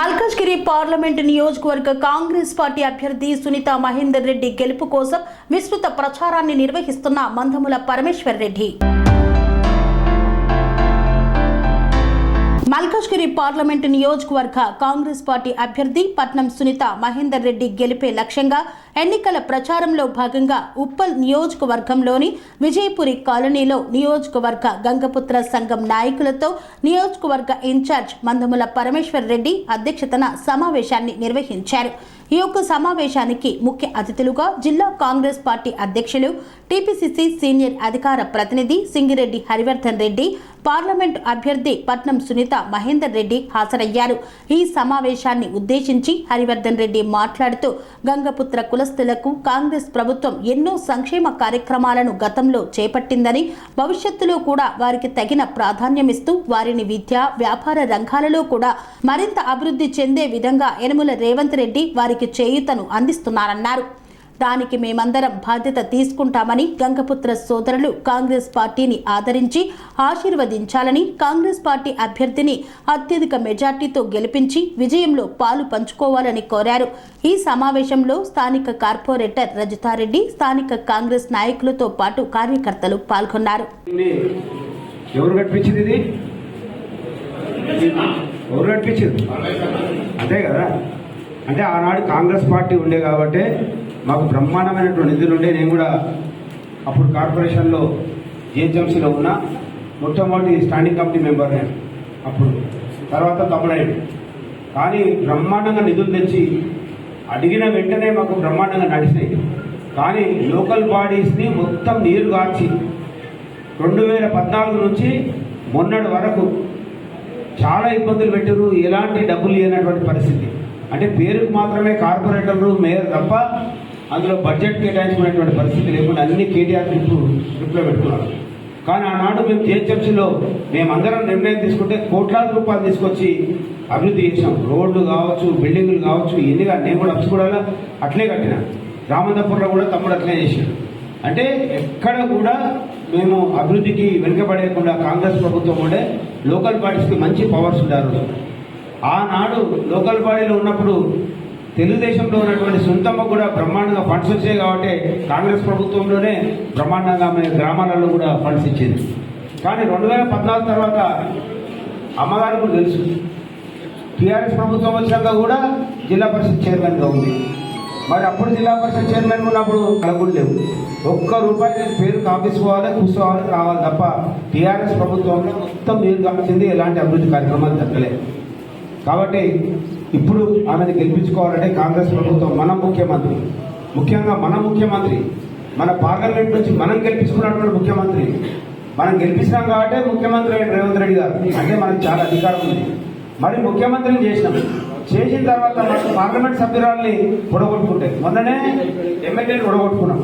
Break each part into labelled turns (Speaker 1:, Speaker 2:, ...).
Speaker 1: Malkajgiri parliament నియోజకవర్గ Congress party అభ్యర్థి సునీత మహేందర్ రెడ్డి గెలుపు కోసం విస్తృత ప్రచారాన్ని నిర్వహిస్తున్న మందముల పరమేశ్వర్ రెడ్డి. మల్కాజ్గిరి పార్లమెంటు నియోజకవర్గ కాంగ్రెస్ పార్టీ అభ్యర్థి పట్నం సునీత మహేందర్ రెడ్డి గెలిపే లక్ష్యంగా ఎన్నికల ప్రచారంలో భాగంగా ఉప్పల్ నియోజకవర్గంలోని విజయపురి కాలనీలో నియోజకవర్గ గంగపుత్ర సంఘం నాయకులతో నియోజకవర్గ ఇన్ఛార్జ్ మందముల పరమేశ్వర్ రెడ్డి అధ్యక్షతన సమావేశాన్ని నిర్వహించారు. ఈ యొక్క సమావేశానికి ముఖ్య అతిథులుగా జిల్లా కాంగ్రెస్ పార్టీ అధ్యక్షులు టీపీసీసీ సీనియర్ అధికార ప్రతినిధి సింగిరెడ్డి హరివర్ధన్ రెడ్డి, పార్లమెంటు అభ్యర్థి పట్నం సునీత మహేందర్ రెడ్డి హాజరయ్యారు. ఈ సమావేశాన్ని ఉద్దేశించి హరివర్ధన్ రెడ్డి మాట్లాడుతూ గంగపుత్ర కులస్తులకు కాంగ్రెస్ ప్రభుత్వం ఎన్నో సంక్షేమ కార్యక్రమాలను గతంలో చేపట్టిందని, భవిష్యత్తులో కూడా వారికి తగిన ప్రాధాన్యమిస్తూ వారిని విద్య, వ్యాపార రంగాలలో కూడా మరింత అభివృద్ధి చెందే విధంగా యనమల రేవంత్ రెడ్డి వారికి చేయూతను అందిస్తున్నారన్నారు. దానికి మేమందరం బాధ్యత తీసుకుంటామని, గంగపుత్ర సోదరులు కాంగ్రెస్ పార్టీని ఆదరించి ఆశీర్వదించాలని, కాంగ్రెస్ పార్టీ అభ్యర్థిని అత్యధిక మెజార్టీతో గెలిపించి విజయంలో పాలు పంచుకోవాలని కోరారు. ఈ సమావేశంలో స్థానిక కార్పొరేటర్ రజితారెడ్డి, స్థానిక కాంగ్రెస్ నాయకులతో పాటు కార్యకర్తలు పాల్గొన్నారు.
Speaker 2: అంతే కదా, అంటే ఆనాడు కాంగ్రెస్ పార్టీ ఉండే కాబట్టి మాకు బ్రహ్మాండమైనటువంటి నిధులు ఉండే. నేను కూడా అప్పుడు కార్పొరేషన్లో జిహెచ్ఎంసీలో ఉన్న మొట్టమొదటి స్టాండింగ్ కమిటీ మెంబర్ నేను అప్పుడు, తర్వాత తమ్ముడైంది. కానీ బ్రహ్మాండంగా నిధులు తెచ్చి అడిగిన వెంటనే మాకు బ్రహ్మాండంగా నడిచినాయి. కానీ లోకల్ బాడీస్ని మొత్తం నీరు గార్చి 2014 నుంచి మొన్నటి వరకు చాలా ఇబ్బందులు పెట్టారు. ఎలాంటి డబ్బులు లేనటువంటి పరిస్థితి. అంటే పేరుకు మాత్రమే కార్పొరేటర్లు, మేయర్ తప్ప అందులో బడ్జెట్ కేటాయించుకునేటువంటి పరిస్థితి లేకుండా అన్ని కేటీఆర్ ట్రిప్లో పెట్టుకున్నారు. కానీ ఆనాడు మేము జిహెచ్ఎంసీలో మేమందరం నిర్ణయం తీసుకుంటే కోట్లాది రూపాయలు తీసుకొచ్చి అభివృద్ధి చేసాం. రోడ్లు కావచ్చు, బిల్డింగులు కావచ్చు, ఎన్నిగా నేను కూడా కూడా అట్లే కట్టిన. రామంతపూర్లో కూడా తమ్ముడు అట్లే చేశాడు. అంటే ఎక్కడ కూడా మేము అభివృద్ధికి వెనుకబడేయకుండా కాంగ్రెస్ ప్రభుత్వం ఉండే లోకల్ పార్టీస్కి మంచి పవర్స్ ఉండారు. ఆనాడు లోకల్ బాడీలో ఉన్నప్పుడు తెలుగుదేశంలో ఉన్నటువంటి సొంతమ్మ కూడా బ్రహ్మాండంగా ఫండ్స్ వచ్చాయి కాబట్టి కాంగ్రెస్ ప్రభుత్వంలోనే బ్రహ్మాండంగా గ్రామాలలో కూడా ఫండ్స్ ఇచ్చింది. కానీ 2014 తర్వాత అమ్మగారు కూడా తెలుసు, టీఆర్ఎస్ ప్రభుత్వం వచ్చాక కూడా జిల్లా పరిషత్ చైర్మన్గా ఉంది. మరి అప్పుడు జిల్లా పరిషత్ చైర్మన్ ఉన్నప్పుడు కలగూడు లేవు. ₹1 పేరు కాపించుకోవాలి, కూర్చోవాలి, రావాలి తప్ప టీఆర్ఎస్ ప్రభుత్వంలో మొత్తం నీరు కాల్చింది, ఎలాంటి అభివృద్ధి కార్యక్రమాలు జరగలేదు. కాబట్టి ఇప్పుడు ఆమెను గెలిపించుకోవాలంటే కాంగ్రెస్ ప్రభుత్వం, మన ముఖ్యమంత్రి, ముఖ్యంగా మన ముఖ్యమంత్రి, మన పార్లమెంట్ నుంచి మనం గెలిపించుకున్నటువంటి ముఖ్యమంత్రి, మనం గెలిపించినాం కాబట్టి ముఖ్యమంత్రి రేవంత్ రెడ్డి గారు అంటే మనకు చాలా అధికారం ఉంది. మరి ముఖ్యమంత్రిని చేసిన తర్వాత మన పార్లమెంట్ సభ్యురాలని ఒడగొట్టుకుంటే, మొన్ననే ఎమ్మెల్యేని ఒడగొట్టుకున్నాం,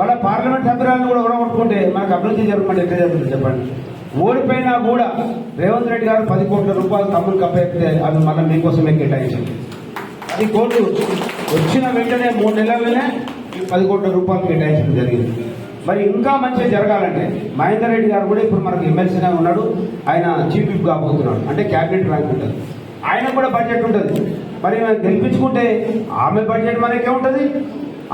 Speaker 2: మళ్ళీ పార్లమెంట్ సభ్యురాలను కూడా ఒడగొట్టుకుంటే మనకు అభివృద్ధి జరగమంటే ఎట్లా జరుగుతుంది చెప్పండి? ఓడిపోయినా కూడా రేవంత్ రెడ్డి గారు 10 కోట్ల రూపాయలు తమ్ముడు కప్పేస్తే అది మళ్ళీ మీకోసమే కేటాయించింది. 10 కోట్లు వచ్చిన వెంటనే 3 నెలలనే 10 కోట్ల రూపాయలు కేటాయించడం జరిగింది. మరి ఇంకా మంచిగా జరగాలంటే మహేందర్ రెడ్డి గారు కూడా ఇప్పుడు మనకు ఎమ్మెల్సీగా ఉన్నాడు. ఆయన చీఫ్ విప్ కాబోతున్నాడు, అంటే క్యాబినెట్ ర్యాంక్ ఉంటుంది. ఆయన కూడా బడ్జెట్ ఉంటుంది. మరి గెలిపించుకుంటే ఆమె బడ్జెట్ మనకే ఉంటుంది,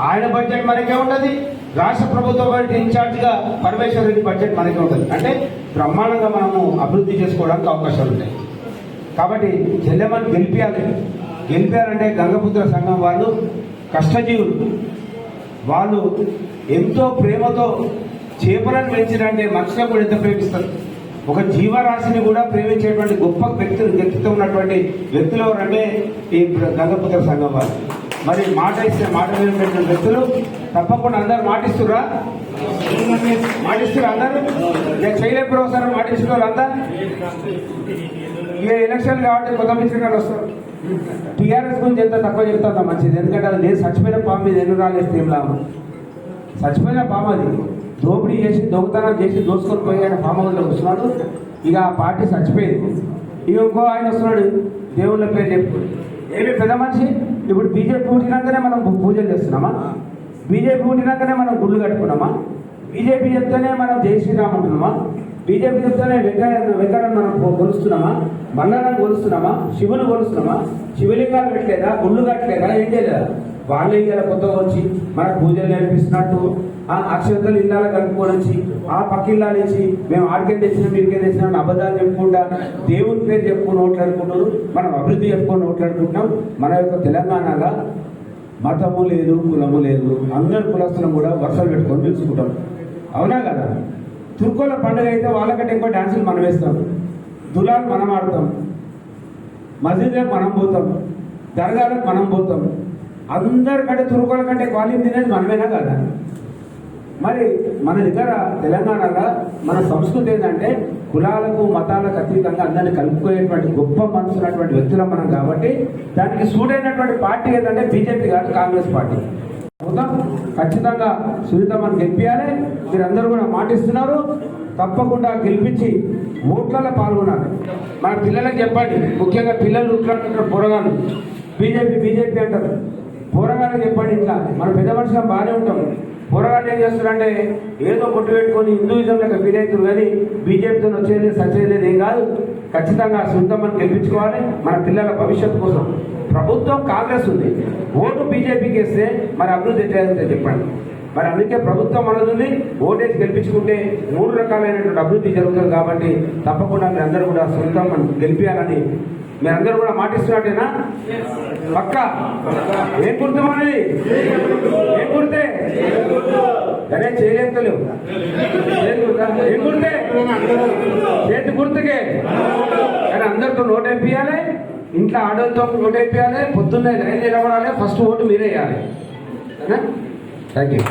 Speaker 2: ఆయన బడ్జెట్ మనకే ఉంటుంది, రాష్ట్ర ప్రభుత్వ ఇన్ఛార్జిగా పరమేశ్వర్ రెడ్డి బడ్జెట్ మనకే ఉంటుంది. అంటే బ్రహ్మాండంగా మనము అభివృద్ధి చేసుకోవడానికి అవకాశాలు ఉంటాయి. కాబట్టి చెల్లెమ్మని గెలిపారంటే గంగపుత్ర సంఘం వాళ్ళు కష్టజీవులు. వాళ్ళు ఎంతో ప్రేమతో చేపలను పెంచినంటే మనుషులకు కూడా ఎంత ప్రేమిస్తారు. ఒక జీవరాశిని కూడా ప్రేమించేటువంటి గొప్ప వ్యక్తిత్వం ఉన్నటువంటి వ్యక్తులు ఎవరంటే ఈ గంగపుత్ర సంఘం వాళ్ళు. మరి మాట ఇస్తే మాట మీద వ్యక్తులు తప్పకుండా అందరు మాటిస్తురా అందరూ. నేను చేయలేప్పుడు ఒకసారి మాటిస్తున్నారు అంతా. ఇక ఎలక్షన్ కాబట్టి కొత్త మిత్రులు వస్తారు. టీఆర్ఎస్ గురించి ఎంత తక్కువ చెప్తా మంచిది, ఎందుకంటే అది నేను చచ్చిపోయిన పాము మీద ఎన్ని రాలేస్తే ఏం లాభం? చచ్చిపోయిన పాము అది దోపిడీ చేసి దొంగతనం చేసి దోసుకొని పోయి ఆయన ఫామ్ హౌస్లో వస్తున్నాడు. ఇక ఆ పార్టీ చచ్చిపోయింది. ఇక ఇంకో ఆయన వస్తున్నాడు దేవుళ్ళ పేరు చెప్పుకుని. ఏమి పెద్ద మనిషి. ఇప్పుడు బీజేపీ పుట్టినాకనే మనం పూజలు చేస్తున్నామా? బీజేపీ పుట్టినాకనే మనం గుళ్ళు కట్టుకున్నామా? బీజేపీ చెప్తేనే మనం జై శ్రీరామ్ అంటున్నామా? బీజేపీ చెప్తేనే వెంకయ్య మనం కొలుస్తున్నామా, మల్లన్నను కొలుస్తున్నామా, శివుని కొలుస్తున్నామా, శివలింగాలు పెట్టలేదా, గుళ్ళు కట్టలేదా, ఏం చేయలేదా? వాళ్ళే ఇవాళ కొత్తగా వచ్చి మనకు పూజలు నేర్పిస్తున్నట్టు అక్షంతలు ఇళ్ళ కలుపుకొని వచ్చి ఆ పక్క ఇళ్ళని ఇచ్చి మేము ఆడికెళ్ళి తెచ్చినాం మీరికెళ్ళి తెచ్చినాం అబద్ధాలు చెప్పుకుంటా దేవుని పేరు చెప్పుకొని ఓట్లాడుకుంటారు. మనం అభివృద్ధి చెప్పుకొని ఓట్లాడుకుంటున్నాం. మన యొక్క తెలంగాణలో మతము లేదు, కులము లేదు, అందరు కులస్తులను కూడా వరుసలు పెట్టుకొని పిలుచుకుంటాం. అవునా కదా? తుర్కోల పండుగ అయితే వాళ్ళకంటే ఎక్కువ డాన్సులు మనం వేస్తాం, దులాలు మనం ఆడతాం, మసీదులకు మనం పోతాం, దర్గాలకు మనం పోతాం. అందరికంటే తుర్కోల కంటే క్వాలిటీ తినేది మనమేనా కదా? మరి మన దగ్గర తెలంగాణలో మన సంస్కృతి ఏంటంటే కులాలకు మతాలకు అతీతంగా అందరినీ కలుపుకునేటువంటి గొప్ప మనసున్నటువంటి వ్యక్తులం మనం. కాబట్టి దానికి సూట్ అయినటువంటి పార్టీ ఏంటంటే బీజేపీ కాదు, కాంగ్రెస్ పార్టీ. ఖచ్చితంగా సునీతమ్మని గెలిపించాలి. మీరందరూ కూడా మాటిస్తున్నారు, తప్పకుండా గెలిపించి ఓట్లలో పాల్గొనాలి. మన పిల్లలకు చెప్పండి, ముఖ్యంగా పిల్లలు ఉట్లాడుతుంటారు పోరగాళ్ళు, బీజేపీ అంటారు. పోరగాళ్ళకి చెప్పండి, ఇట్లా మన పెద్ద మనుషులు బాగానే ఉంటాం, పోరగాళ్ళు ఏం చేస్తారంటే ఏదో కొట్టు పెట్టుకొని హిందూయిజంలోకి ఫీల్ అవుతారు, కానీ బీజేపీతో వచ్చేది సచ్చేది ఏం కాదు. ఖచ్చితంగా సునీతమ్మని గెలిపించుకోవాలి మన పిల్లల భవిష్యత్తు కోసం. ప్రభుత్వం కాంగ్రెస్ ఉంది, ఓటు బీజేపీకి వేస్తే మరి అభివృద్ధి ఎట్లా చెప్పండి. మరి అందుకే ప్రభుత్వం మనది ఓటేసి గెలిపించుకుంటే 3 రకాలైనటువంటి అభివృద్ధి జరుగుతుంది. కాబట్టి తప్పకుండా మీరందరూ కూడా సునీతమ్మని గెలిపించాలని మీరందరూ కూడా మాటిస్తున్నట్టేనా? పక్క ఏం గుర్తు మనది? ఏం గుర్తే? అదే చేయలేకపోలేవు. ఏం గుర్తే? చేతి గుర్తుకే. కానీ అందరితో నోట్ వేయించాలి, ఇంట్లో ఆడలతో నోట్ వేయించాలి, పొద్దున్నే లైన్ నిలబడాలి, ఫస్ట్ ఓటు మీరే వేయాలి. Thank you.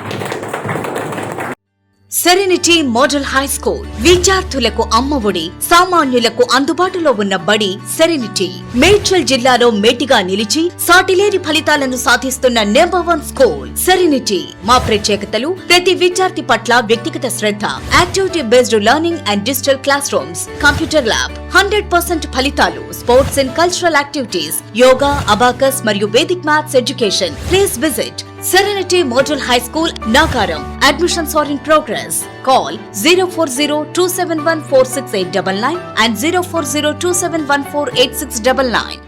Speaker 3: Serenity model high school విద్యార్థులకు అమ్మఒడి, సామాన్యులకు అందుబాటులో ఉన్న బడి సెరెనిటీ. మేడ్చల్ జిల్లాలో మేటిగా నిలిచి సాటిలేని ఫలితాలను సాధిస్తున్న నంబర్ 1 స్కూల్ సెరెనిటీ. మా ప్రత్యేకతలు ప్రతి విద్యార్థి పట్ల వ్యక్తిగత శ్రద్ధ, activity based learning and digital classrooms, computer lab, 100% ఫలితాలు, sports and cultural activities, yoga, abacus మరియు Vedic maths education. Please visit Serenity Model High School, Nagaram. Admissions are in progress. Call 040-271-46899 and 040-271-48699.